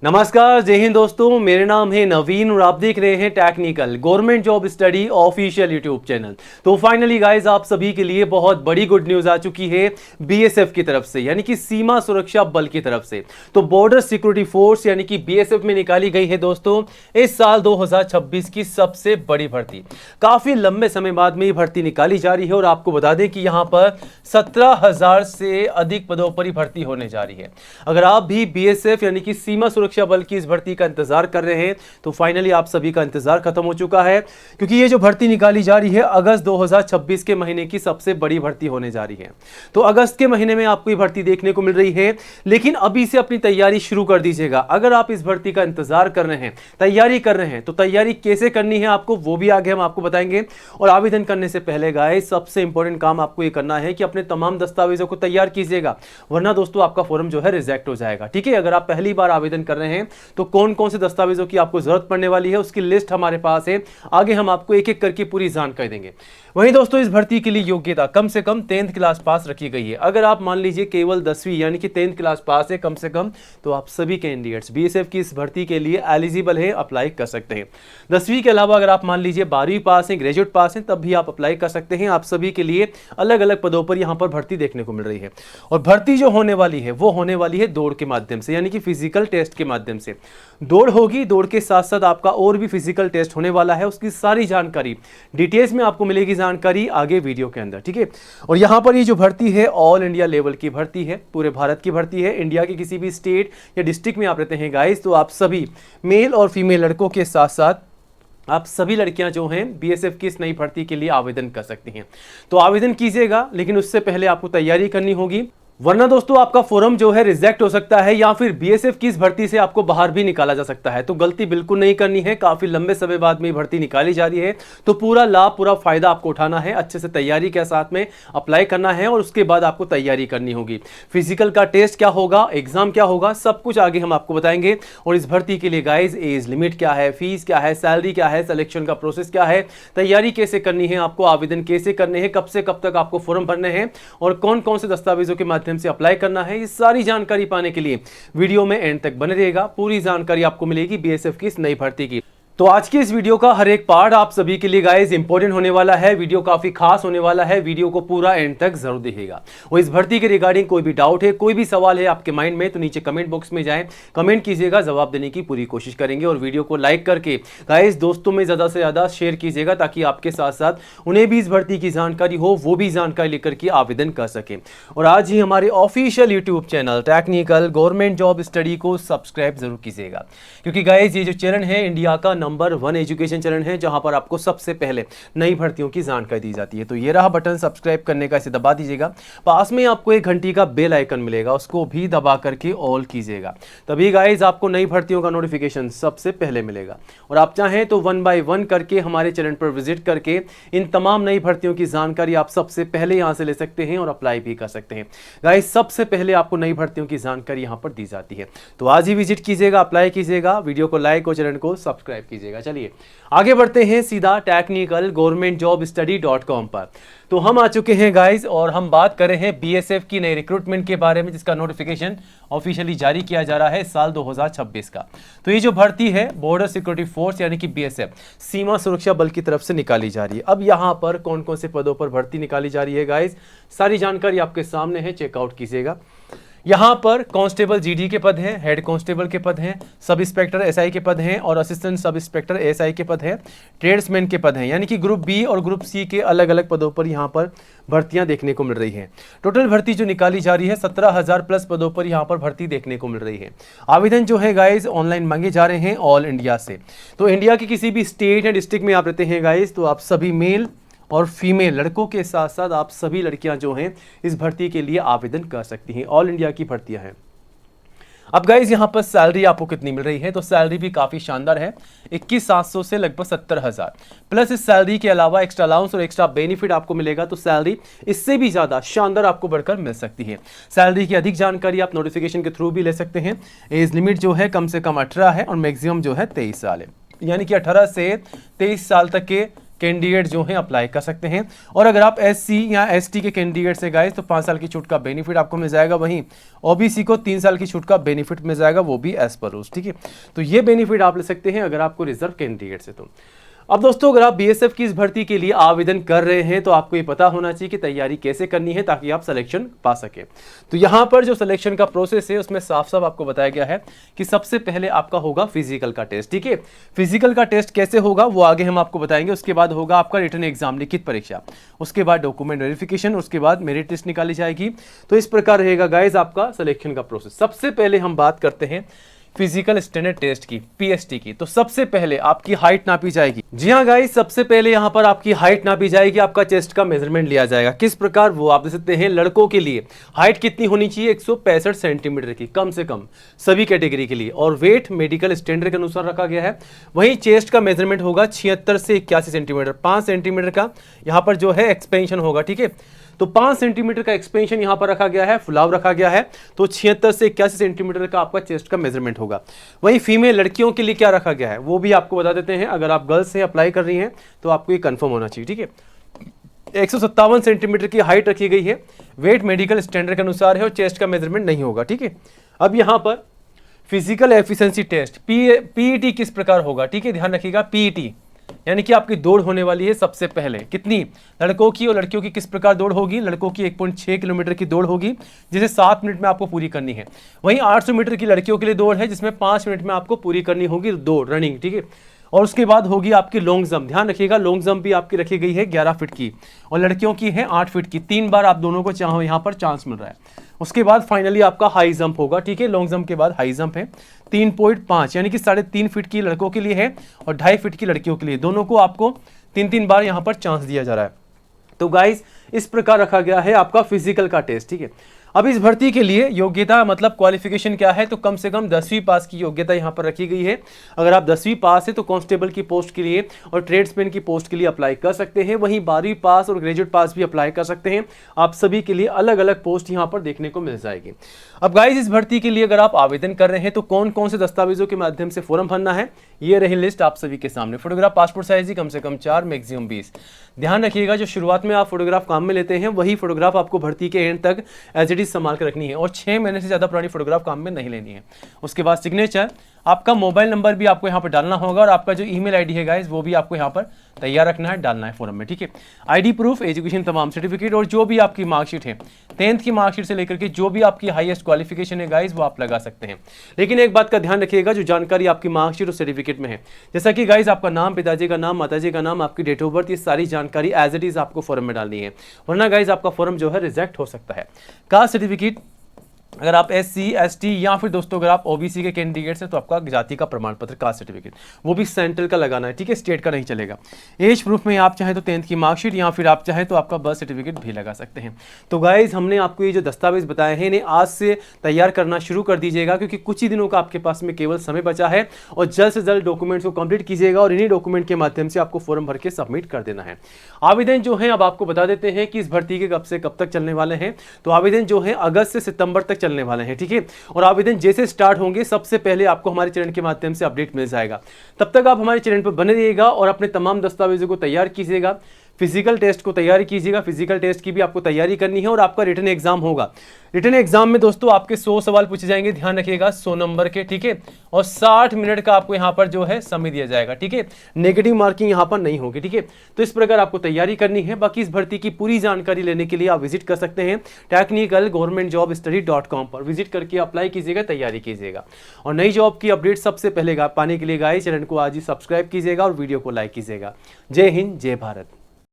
नमस्कार, जय हिंद दोस्तों। मेरे नाम है नवीन और आप देख रहे हैं technical government job study official YouTube channel. तो फाइनली गाइस, आप सभी के लिए बहुत बड़ी गुड न्यूज़ आ चुकी है बीएसएफ की तरफ से, यानी कि सीमा सुरक्षा बल की तरफ से। तो बॉर्डर सिक्योरिटी फोर्स यानी कि बीएसएफ में निकाली गई है दोस्तों इस साल 2026 की सबसे बड़ी भर्ती। काफ़ी लंबे समय बाद में ये भर्ती निकाली जा रही है और आपको बता दें कि यहाँ पर 17,000 से अधिक पदों पर ही भर्ती होने जा रही है। अगर आप भी बीएसएफ यानी कि सीमा सुरक्षा बल की इस भर्ती का इंतजार कर रहे हैं तो फाइनली आप सभी का इंतजार खत्म हो चुका है, क्योंकि ये जो भर्ती निकाली जा रही है अगस्त 2026 के महीने की सबसे बड़ी भर्ती होने जा रही है। तो अगस्त के महीने में आपको ये भर्ती देखने को मिल रही है, लेकिन अभी से अपनी तैयारी शुरू कर दीजिएगा। अगर आप इस भर्ती का इंतजार कर रहे हैं, तैयारी कर रहे हैं, तो तैयारी कैसे करनी है आपको वो भी आगे हम आपको बताएंगे। और आवेदन करने से पहले गाइस, सबसे इंपॉर्टेंट काम आपको ये करना है कि अपने तमाम दस्तावेजों को तैयार कीजिएगा, वरना दोस्तों आपका फॉर्म जो है रिजेक्ट हो जाएगा। ठीक है, अगर आप पहली बार आवेदन कर रहे हैं तो कौन कौन से दस्तावेजों की आपको जरूरत पड़ने वाली है उसकी लिस्ट हमारे पास है, आगे हम आपको एक एक करके पूरी जानकारी देंगे। वहीं दोस्तों, इस भर्ती के लिए योग्यता कम से कम 10th क्लास पास रखी गई है। अगर आप मान लीजिए केवल 10वीं यानी कि 10th क्लास पास है कम से कम, तो आप सभी कैंडिडेट्स बीएसएफ की इस भर्ती के लिए एलिजिबल है, अप्लाई कर सकते हैं। 10वीं के अलावा अगर आप मान लीजिए 12वीं पास है, ग्रेजुएट पास है, तब भी आप अप्लाई कर सकते हैं। आप सभी के लिए अलग अलग पदों पर यहां पर भर्ती देखने को मिल रही है। और भर्ती जो होने वाली है वो होने वाली है दौड़ के माध्यम से, यानी कि फिजिकल टेस्ट के माध्यम से दौड़ होगी। दौड़ के साथ साथ आपका और भी फिजिकल टेस्ट होने वाला है, उसकी सारी जानकारी डिटेल्स में आपको मिलेगी जानकारी आगे वीडियो के अंदर। ठीक है, और यहां पर ये जो भर्ती है ऑल इंडिया लेवल की भर्ती है, पूरे भारत की भर्ती है। इंडिया के किसी भी स्टेट या डिस्ट्रिक्ट में आप रहते हैं गाइस, तो आप सभी मेल और फीमेल लड़कों के साथ साथ आप सभी लड़कियां जो हैं बीएसएफ की इस नई भर्ती के लिए आवेदन कर सकती हैं। तो आवेदन कीजिएगा, लेकिन उससे पहले आपको तैयारी करनी होगी, वरना दोस्तों आपका फॉर्म जो है रिजेक्ट हो सकता है या फिर बीएसएफ की इस भर्ती से आपको बाहर भी निकाला जा सकता है। तो गलती बिल्कुल नहीं करनी है। काफी लंबे समय बाद में भर्ती निकाली जा रही है, तो पूरा लाभ, पूरा फायदा आपको उठाना है। अच्छे से तैयारी के साथ में अप्लाई करना है और उसके बाद आपको तैयारी करनी होगी। फिजिकल का टेस्ट क्या होगा, एग्जाम क्या होगा, सब कुछ आगे हम आपको बताएंगे। और इस भर्ती के लिए गाइज एज लिमिट क्या है, फीस क्या है, सैलरी क्या है, सिलेक्शन का प्रोसेस क्या है, तैयारी कैसे करनी है, आपको आवेदन कैसे करने हैं, कब से कब तक आपको फॉर्म भरने हैं और कौन कौन से दस्तावेजों के माध्यम से अप्लाई करना है, ये सारी जानकारी पाने के लिए वीडियो में एंड तक बने रहिएगा। पूरी जानकारी आपको मिलेगी बीएसएफ की इस नई भर्ती की। तो आज की इस वीडियो का हर एक पार्ट आप सभी के लिए गाइस इंपॉर्टेंट होने वाला है। वीडियो काफी खास होने वाला है, वीडियो को पूरा एंड तक जरूर देखिएगा। और इस भर्ती के रिगार्डिंग कोई भी डाउट है, कोई भी सवाल है आपके माइंड में, तो नीचे कमेंट बॉक्स में जाएं, कमेंट कीजिएगा, जवाब देने की पूरी कोशिश करेंगे। और वीडियो को लाइक करके गाइस दोस्तों में ज्यादा से ज्यादा शेयर कीजिएगा, ताकि आपके साथ साथ उन्हें भी इस भर्ती की जानकारी हो, वो भी जानकारी लेकर के आवेदन कर सके। और आज ही हमारे official YouTube channel technical government job study को सब्सक्राइब जरूर कीजिएगा, क्योंकि गाइस ये जो चैनल है इंडिया का नंबर 1 एजुकेशन चैनल है, जहां पर आपको सबसे पहले नई भर्तियों की जानकारी दी जाती है। तो ये रहा बटन सब्सक्राइब करने का, इसे दबा दीजिएगा। पास में आपको एक घंटी का बेल आइकन मिलेगा, उसको भी दबा करके ऑल कीजिएगा, तभी गाइस आपको नई भर्तियों का नोटिफिकेशन सबसे पहले मिलेगा। और आप चाहें तो 1 बाय 1 करके हमारे चैनल पर विजिट करके इन तमाम नई भर्तियों की जानकारी आप सबसे पहले यहां से ले सकते हैं और अप्लाई भी कर सकते हैं। गाइस सबसे पहले आपको नई भर्तियों की जानकारी यहां पर दी जाती है। तो आज ही विजिट कीजिएगा, अप्लाई कीजिएगा, वीडियो को लाइक और चैनल को सब्सक्राइब कीजिएगा। चलिए आगे बढ़ते हैं सीधा टेक्निकल गवर्नमेंट जॉब स्टडी.com पर। तो हम आ चुके हैं गाइस और हम बात कर रहे हैं बीएसएफ की नई रिक्रूटमेंट के बारे में, जिसका नोटिफिकेशन ऑफिशियली जारी किया जा रहा है इस साल 2026 का। तो ये जो भर्ती है बॉर्डर सिक्योरिटी फोर्स यानी कि बीएसएफ सीमा सुरक्षा बल की तरफ से निकाली जा रही है। अब यहाँ पर कौन कौन से पदों पर भर्ती निकाली जा रही है गाइस, सारी जानकारी आपके सामने है, चेकआउट कीजिएगा। यहाँ पर कांस्टेबल जीडी के पद हैं, हेड कांस्टेबल के पद हैं, सब इंस्पेक्टर एसआई के पद हैं और असिस्टेंट सब इंस्पेक्टर एसआई के पद हैं, ट्रेड्समैन के पद हैं, यानी कि ग्रुप बी और ग्रुप सी के अलग अलग पदों पर यहाँ पर भर्तियां देखने को मिल रही हैं। टोटल भर्ती जो निकाली जा रही है 17,000 प्लस पदों पर यहाँ पर भर्ती देखने को मिल रही है। आवेदन जो है गाइज ऑनलाइन मांगे जा रहे हैं ऑल इंडिया से। तो इंडिया के किसी भी स्टेट या डिस्ट्रिक्ट में आप रहते हैं गाइज, तो आप सभी मेल और फीमेल लड़कों के साथ साथ आप सभी लड़कियां जो हैं इस भर्ती के लिए आवेदन कर सकती हैं। ऑल इंडिया की भर्तियां हैं। अब गाइज यहाँ पर सैलरी आपको कितनी मिल रही है, तो सैलरी भी काफी शानदार है, 21,700 से लगभग 70,000 प्लस इस सैलरी के अलावा एक्स्ट्रा अलाउंस और एक्स्ट्रा बेनिफिट आपको मिलेगा। तो सैलरी इससे भी ज्यादा शानदार आपको बढ़कर मिल सकती है। सैलरी की अधिक जानकारी आप नोटिफिकेशन के थ्रू भी ले सकते हैं। एज लिमिट जो है कम से कम 18 है और मैक्सिमम जो है 23 साल है, यानी कि 18 से 23 साल तक के कैंडिडेट जो हैं अप्लाई कर सकते हैं। और अगर आप SC या ST के कैंडिडेट से गाइस तो 5 साल की छूट का बेनिफिट आपको मिल जाएगा। वहीं OBC को 3 साल की छूट का बेनिफिट मिल जाएगा, वो भी एज पर रूल्स, ठीक है। तो ये बेनिफिट आप ले सकते हैं अगर आपको रिजर्व कैंडिडेट से। तो अब दोस्तों अगर आप BSF की इस भर्ती के लिए आवेदन कर रहे हैं तो आपको ये पता होना चाहिए कि तैयारी कैसे करनी है ताकि आप सिलेक्शन पा सके। तो यहाँ पर जो सिलेक्शन का प्रोसेस है उसमें साफ साफ आपको बताया गया है कि सबसे पहले आपका होगा फिजिकल का टेस्ट, ठीक है। फिजिकल का टेस्ट कैसे होगा वो आगे हम आपको बताएंगे। उसके बाद होगा आपका रिटन एग्जाम, लिखित परीक्षा, उसके बाद डॉक्यूमेंट वेरिफिकेशन, उसके बाद मेरिट लिस्ट निकाली जाएगी। तो इस प्रकार रहेगा गाइज आपका सिलेक्शन का प्रोसेस। सबसे पहले हम बात करते हैं फिजिकल स्टैंडर्ड टेस्ट की, PST की। तो सबसे पहले आपकी हाइट नापी जाएगी। जी हाँ गाइस, सबसे पहले यहाँ पर आपकी हाइट नापी जाएगी, आपका चेस्ट का मेजरमेंट लिया जाएगा। किस प्रकार वो आप देख सकते हैं। लड़कों के लिए हाइट कितनी होनी चाहिए, 165 सेंटीमीटर की कम से कम सभी कैटेगरी के लिए, और वेट मेडिकल स्टैंडर्ड के अनुसार रखा गया है। वहीं चेस्ट का मेजरमेंट होगा 76 से 81 सेंटीमीटर, 5 सेंटीमीटर का यहाँ पर जो है एक्सपेंशन होगा, ठीक है। तो 5 सेंटीमीटर का एक्सपेंशन यहां पर रखा गया है, फुलाव रखा गया है। तो 76 से 81 सेंटीमीटर का आपका चेस्ट का मेजरमेंट होगा। वहीं फीमेल लड़कियों के लिए क्या रखा गया है वो भी आपको बता देते हैं। अगर आप गर्ल्स से अप्लाई कर रही हैं तो आपको ये कंफर्म होना चाहिए, ठीक है। 157 सेंटीमीटर की हाइट रखी गई है, वेट मेडिकल स्टैंडर्ड के अनुसार है और चेस्ट का मेजरमेंट नहीं होगा, ठीक है। अब यहां पर फिजिकल एफिशिएंसी टेस्ट PET किस प्रकार होगा, ठीक है, ध्यान रखिएगा। PET यानी कि आपकी दौड़ होने वाली है सबसे पहले, कितनी, लड़कों की और लड़कियों की किस प्रकार दौड़ होगी। लड़कों की 1.6 किलोमीटर की दौड़ होगी जिसे 7 मिनट में आपको पूरी करनी है। वहीं 800 मीटर की लड़कियों के लिए दौड़ है जिसमें 5 मिनट में आपको पूरी करनी होगी दौड़, रनिंग, ठीक है। और उसके बाद होगी आपकी लॉन्ग जंप, ध्यान रखिएगा लॉन्ग जंप भी आपकी रखी गई है 11 फीट की और लड़कियों की है 8 फीट की। 3 बार आप दोनों को चाहो यहाँ पर चांस मिल रहा है। उसके बाद फाइनली आपका हाई जंप होगा, ठीक है। लॉन्ग जंप के बाद हाई जंप है 3.5 यानी कि 3.5 फीट की लड़कों के लिए है और 2.5 फीट की लड़कियों के लिए। दोनों को आपको 3-3 बार यहाँ पर चांस दिया जा रहा है। तो गाइस इस प्रकार रखा गया है आपका फिजिकल का टेस्ट, ठीक है। अब इस भर्ती के लिए योग्यता मतलब क्वालिफिकेशन क्या है, तो कम से कम 10वीं पास की योग्यता यहाँ पर रखी गई है। अगर आप 10वीं पास है तो कांस्टेबल की पोस्ट के लिए और ट्रेड्समैन की पोस्ट के लिए अप्लाई कर सकते हैं। वहीं 12वीं पास और ग्रेजुएट पास भी अप्लाई कर सकते हैं। आप सभी के लिए अलग अलग पोस्ट यहाँ पर देखने को मिल जाएगी। अब गाइज इस भर्ती के लिए अगर आप आवेदन कर रहे हैं तो कौन कौन से दस्तावेजों के माध्यम से फॉर्म भरना है, ये रही लिस्ट आप सभी के सामने। फोटोग्राफ पासपोर्ट साइज ही कम से कम 4, मैक्सिमम 20। ध्यान रखिएगा जो शुरुआत में आप फोटोग्राफ काम में लेते हैं वही फोटोग्राफ आपको भर्ती के एंड तक एज इट इज संभाल कर रखनी है और 6 महीने से ज्यादा पुरानी फोटोग्राफ काम में नहीं लेनी है। उसके बाद सिग्नेचर, आपका मोबाइल नंबर भी आपको यहाँ पर डालना होगा और आपका जो ईमेल आईडी है गाइस वो भी आपको यहाँ पर तैयार रखना है, डालना है फॉर्म में, ठीक है। आईडी प्रूफ, एजुकेशन तमाम सर्टिफिकेट और जो भी आपकी मार्कशीट है 10th की मार्कशीट से लेकर के जो भी आपकी हाईएस्ट क्वालिफिकेशन है गाइस वो आप लगा सकते हैं। लेकिन एक बात का ध्यान रखिएगा जो जानकारी आपकी मार्कशीट और सर्टिफिकेट में है, जैसा कि गाइस आपका नाम, पिताजी का नाम, माताजी का नाम, आपकी डेट ऑफ बर्थ, ये सारी जानकारी एज इट इज आपको फॉर्म में डालनी है, वरना गाइस आपका फॉर्म जो है रिजेक्ट हो सकता है। कास्ट सर्टिफिकेट, अगर आप SC ST या फिर दोस्तों अगर आप OBC के कैंडिडेट्स हैं तो आपका जाति का प्रमाण पत्र, कास्ट सर्टिफिकेट, वो भी सेंट्रल का लगाना है, ठीक है, स्टेट का नहीं चलेगा। एज प्रूफ में आप चाहे तो 10th की मार्कशीट या फिर आप चाहे तो आपका बर्थ सर्टिफिकेट भी लगा सकते हैं। तो गाइज हमने आपको ये जो दस्तावेज बताए हैं इन्हें आज से तैयार करना शुरू कर दीजिएगा क्योंकि कुछ ही दिनों का आपके पास में केवल समय बचा है और जल्द से जल्द डॉक्यूमेंट्स को कंप्लीट कीजिएगा और इन्हीं डॉक्यूमेंट के माध्यम से आपको फॉर्म भर के सबमिट कर देना है। आवेदन जो है अब आपको बता देते हैं कि इस भर्ती के कब से कब तक चलने वाले हैं। तो आवेदन जो है अगस्त से सितंबर तक चलने वाले हैं, ठीक है। और आवेदन जैसे स्टार्ट होंगे सबसे पहले आपको हमारे चैनल के माध्यम से अपडेट मिल जाएगा। तब तक आप हमारे चैनल पर बने रहिएगा और अपने तमाम दस्तावेजों को तैयार कीजिएगा। फिजिकल टेस्ट को तैयारी कीजिएगा, फिजिकल टेस्ट की भी आपको तैयारी करनी है और आपका रिटन एग्जाम होगा। रिटन एग्जाम में दोस्तों आपके 100 सवाल पूछे जाएंगे, ध्यान रखिएगा 100 नंबर के, ठीक है। और 60 मिनट का आपको यहाँ पर जो है समय दिया जाएगा, ठीक है। नेगेटिव मार्किंग यहाँ पर नहीं होगी, ठीक है। तो इस प्रकार आपको तैयारी करनी है। बाकी इस भर्ती की पूरी जानकारी लेने के लिए आप विजिट कर सकते हैं technicalgovernmentjobstudy.com पर विजिट करके अप्लाई कीजिएगा, तैयारी कीजिएगा और नई जॉब की अपडेट सबसे पहले पाने के लिए गाइस चैनल को आज ही सब्सक्राइब कीजिएगा और वीडियो को लाइक कीजिएगा। जय हिंद, जय भारत।